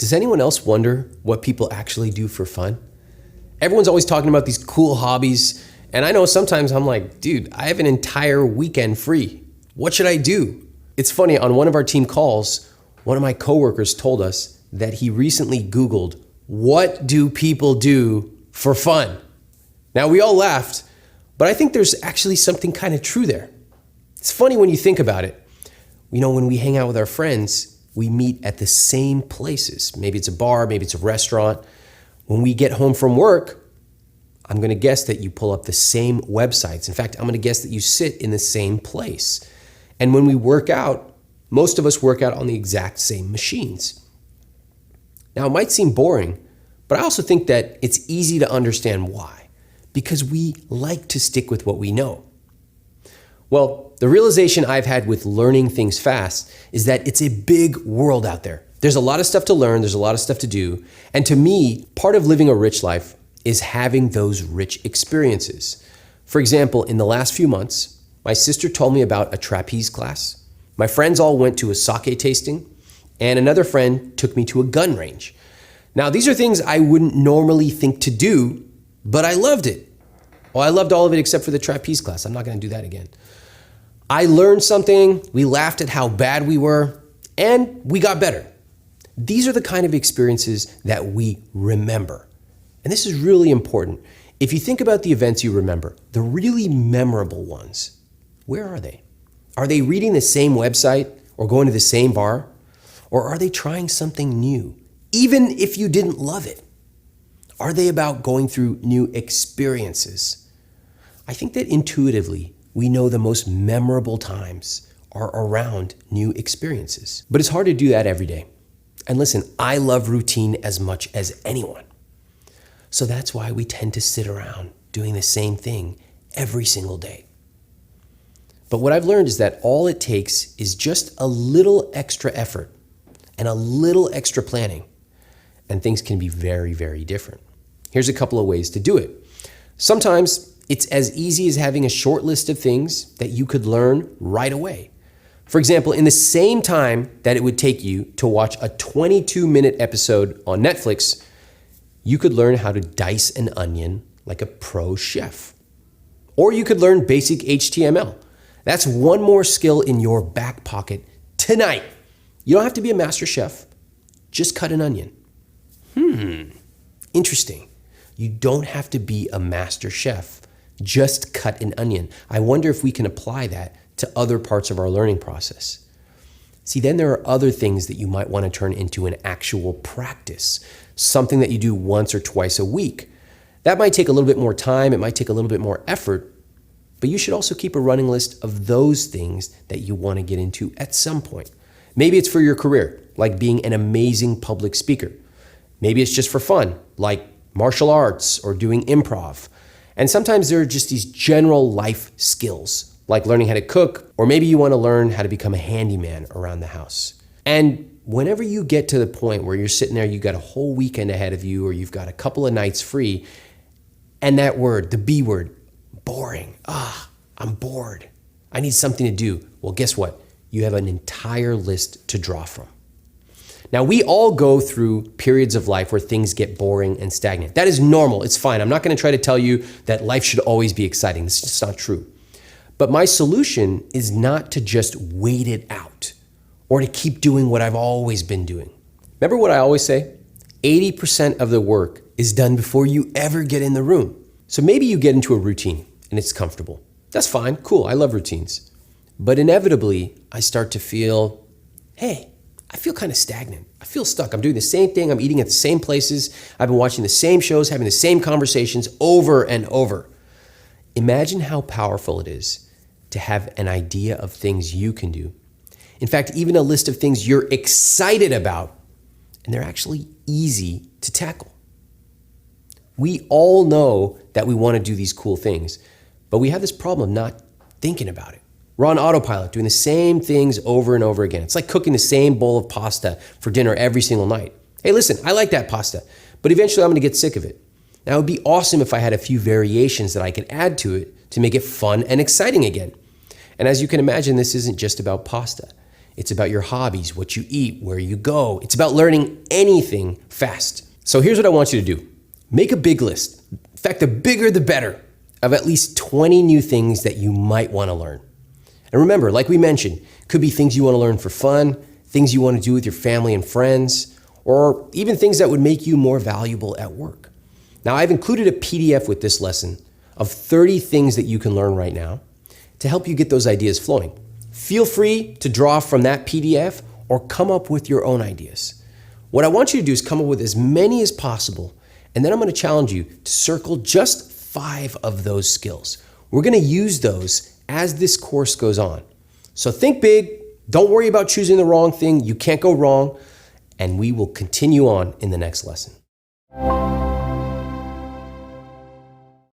Does anyone else wonder what people actually do for fun? Everyone's always talking about these cool hobbies, and I know sometimes I'm like, dude, I have an entire weekend free. What should I do? It's funny, on one of our team calls, one of my coworkers told us that he recently Googled, what do people do for fun? Now, we all laughed, but I think there's actually something kind of true there. It's funny when you think about it. You know, when we hang out with our friends, we meet at the same places. Maybe it's a bar, maybe it's a restaurant. When we get home from work, I'm gonna guess that you pull up the same websites. In fact, I'm gonna guess that you sit in the same place. And when we work out, most of us work out on the exact same machines. Now, it might seem boring, but I also think that it's easy to understand why. Because we like to stick with what we know. Well, the realization I've had with learning things fast is that it's a big world out there. There's a lot of stuff to learn, there's a lot of stuff to do. And to me, part of living a rich life is having those rich experiences. For example, in the last few months, my sister told me about a trapeze class. My friends all went to a sake tasting, and another friend took me to a gun range. Now, these are things I wouldn't normally think to do, but I loved it. Well, I loved all of it except for the trapeze class. I'm not gonna do that again. I learned something, we laughed at how bad we were, and we got better. These are the kind of experiences that we remember. And this is really important. If you think about the events you remember, the really memorable ones, where are they? Are they reading the same website or going to the same bar? Or are they trying something new, even if you didn't love it? Are they about going through new experiences? I think that intuitively, we know the most memorable times are around new experiences. But it's hard to do that every day. And listen, I love routine as much as anyone. So that's why we tend to sit around doing the same thing every single day. But what I've learned is that all it takes is just a little extra effort and a little extra planning, and things can be very, very different. Here's a couple of ways to do it. Sometimes it's as easy as having a short list of things that you could learn right away. For example, in the same time that it would take you to watch a 22-minute episode on Netflix, you could learn how to dice an onion like a pro chef. Or you could learn basic HTML. That's one more skill in your back pocket tonight. You don't have to be a master chef. Just cut an onion. Interesting. You don't have to be a master chef. Just cut an onion. I wonder if we can apply that to other parts of our learning process. See, then there are other things that you might want to turn into an actual practice, something that you do once or twice a week. That might take a little bit more time, it might take a little bit more effort, but you should also keep a running list of those things that you want to get into at some point. Maybe it's for your career, like being an amazing public speaker. Maybe it's just for fun, like martial arts or doing improv. And sometimes there are just these general life skills, like learning how to cook, or maybe you want to learn how to become a handyman around the house. And whenever you get to the point where you're sitting there, you've got a whole weekend ahead of you, or you've got a couple of nights free, and that word, the B word, boring. I'm bored. I need something to do. Well, guess what? You have an entire list to draw from. Now, we all go through periods of life where things get boring and stagnant. That is normal. It's fine. I'm not going to try to tell you that life should always be exciting. It's just not true. But my solution is not to just wait it out or to keep doing what I've always been doing. Remember what I always say? 80% of the work is done before you ever get in the room. So maybe you get into a routine and it's comfortable. That's fine. Cool. I love routines. But inevitably, I start to feel, hey, I feel kind of stagnant. I feel stuck. I'm doing the same thing. I'm eating at the same places. I've been watching the same shows, having the same conversations over and over. Imagine how powerful it is to have an idea of things you can do. In fact, even a list of things you're excited about, and they're actually easy to tackle. We all know that we want to do these cool things, but we have this problem of not thinking about it. We're on autopilot, doing the same things over and over again. It's like cooking the same bowl of pasta for dinner every single night. Hey, listen, I like that pasta, but eventually I'm gonna get sick of it. Now, it would be awesome if I had a few variations that I could add to it to make it fun and exciting again. And as you can imagine, this isn't just about pasta. It's about your hobbies, what you eat, where you go. It's about learning anything fast. So here's what I want you to do. Make a big list. In fact, the bigger the better, of at least 20 new things that you might want to learn. And remember, like we mentioned, could be things you want to learn for fun, things you want to do with your family and friends, or even things that would make you more valuable at work. Now, I've included a PDF with this lesson of 30 things that you can learn right now to help you get those ideas flowing. Feel free to draw from that PDF or come up with your own ideas. What I want you to do is come up with as many as possible, and then I'm going to challenge you to circle just 5 of those skills. We're going to use those as this course goes on. So think big, don't worry about choosing the wrong thing, you can't go wrong, and we will continue on in the next lesson.